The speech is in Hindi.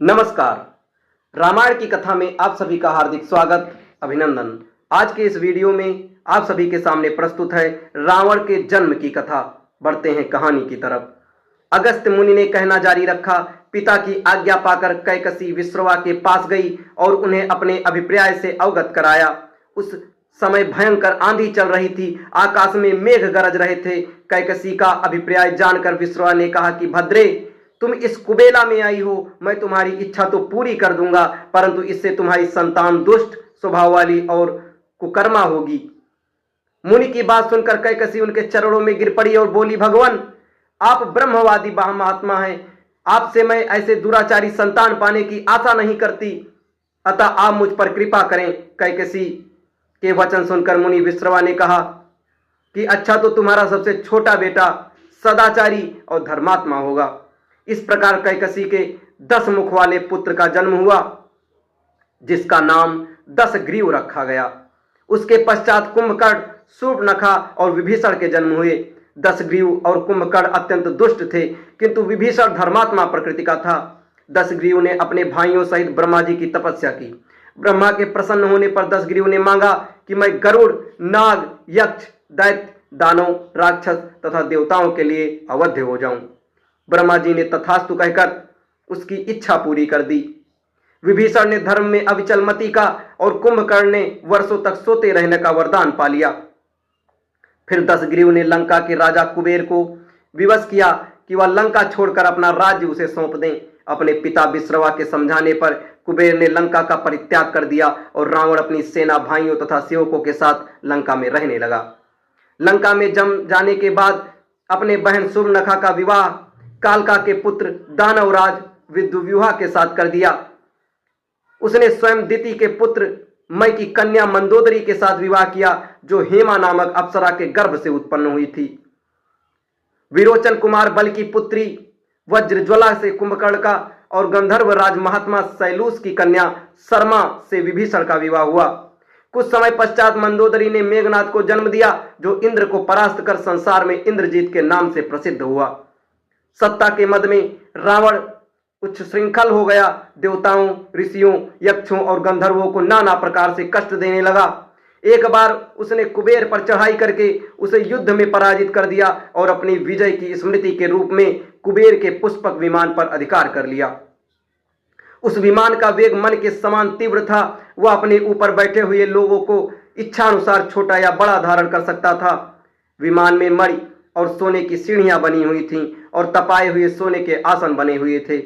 नमस्कार। रामायण की कथा में आप सभी का हार्दिक स्वागत, अभिनंदन। आज के इस वीडियो में आप सभी के सामने प्रस्तुत है रावण के जन्म की कथा। बढ़ते हैं कहानी की तरफ। अगस्त्य मुनि ने कहना जारी रखा। पिता की आज्ञा पाकर कैकसी विश्रवा के पास गई और उन्हें अपने अभिप्राय से अवगत कराया। उस समय भयंकर आंधी चल रही थी, आकाश में मेघ गरज रहे थे। कैकसी का अभिप्राय जानकर विश्रवा ने कहा कि भद्रे, तुम इस कुबेला में आई हो, मैं तुम्हारी इच्छा तो पूरी कर दूंगा, परंतु इससे तुम्हारी संतान दुष्ट स्वभाव वाली और कुकर्मा होगी। मुनि की बात सुनकर कैकसी उनके चरणों में गिर पड़ी और बोली, भगवान, आप ब्रह्मवादी महात्मा हैं, आपसे मैं ऐसे दुराचारी संतान पाने की आशा नहीं करती, अतः आप मुझ पर कृपा करें। कैकसी के वचन सुनकर मुनि विश्रवा ने कहा कि अच्छा, तो तुम्हारा सबसे छोटा बेटा सदाचारी और धर्मात्मा होगा। इस प्रकार कैकसी के 10 मुख वाले पुत्र का जन्म हुआ, जिसका नाम 10 ग्रीव रखा गया। उसके पश्चात कुंभकर्ण, शूर्पणखा और विभीषण के जन्म हुए। 10 ग्रीव और कुंभकर्ण अत्यंत दुष्ट थे, किंतु विभीषण धर्मात्मा प्रकृति का था। 10 ग्रीव ने अपने भाइयों सहित ब्रह्मा जी की तपस्या की। ब्रह्मा के प्रसन्न होने पर 10 ग्रीव ने मांगा कि मैं गरुड़, नाग, यक्ष, दैत्य, दानव, राक्षस तथा देवताओं के लिए अवध्य हो जाऊं। ब्रह्मा जी ने तथास्तु कहकर उसकी इच्छा पूरी कर दी। विभीषण ने धर्म में अविचल मति का और कुंभकर्ण ने वर्षों तक सोते रहने का वरदान पा लिया। फिर 10 ग्रीव ने लंका के राजा कुबेर को विवश किया कि वह लंका छोड़कर अपना राज्य उसे सौंप दें। अपने पिता विश्रवा के समझाने पर कुबेर ने लंका का परित्याग कर दिया और रावण अपनी सेना, भाइयों तथा सेवकों के साथ लंका में रहने लगा। लंका में जम जाने के बाद अपने बहन शूर्पणखा का विवाह कालका के पुत्र दानवराज विद्युव्यूहा के साथ कर दिया। उसने स्वयं दिति के पुत्र मय की कन्या मंदोदरी के साथ विवाह किया, जो हेमा नामक अप्सरा के गर्भ से उत्पन्न हुई थी। विरोचन कुमार बल की पुत्री वज्रज्वला से कुंभकर्ण का और गंधर्व राज महात्मा शैलूष की कन्या शर्मा से विभीषण का विवाह हुआ। कुछ समय पश्चात मंदोदरी ने मेघनाथ को जन्म दिया, जो इंद्र को परास्त कर संसार में इंद्रजीत के नाम से प्रसिद्ध हुआ। सत्ता के मद में रावण उच्च श्रृंखल हो गया। देवताओं, ऋषियों, यक्षों और गंधर्वों को नाना प्रकार से कष्ट देने लगा। एक बार उसने कुबेर पर चढ़ाई करके उसे युद्ध में पराजित कर दिया और अपनी विजय की स्मृति के रूप में कुबेर के पुष्पक विमान पर अधिकार कर लिया। उस विमान का वेग मन के समान तीव्र था। वह अपने ऊपर बैठे हुए लोगों को इच्छानुसार छोटा या बड़ा धारण कर सकता था। विमान में मणि और सोने की सीढ़ियां बनी हुई थीं और तपाए हुए सोने के आसन बने हुए थे।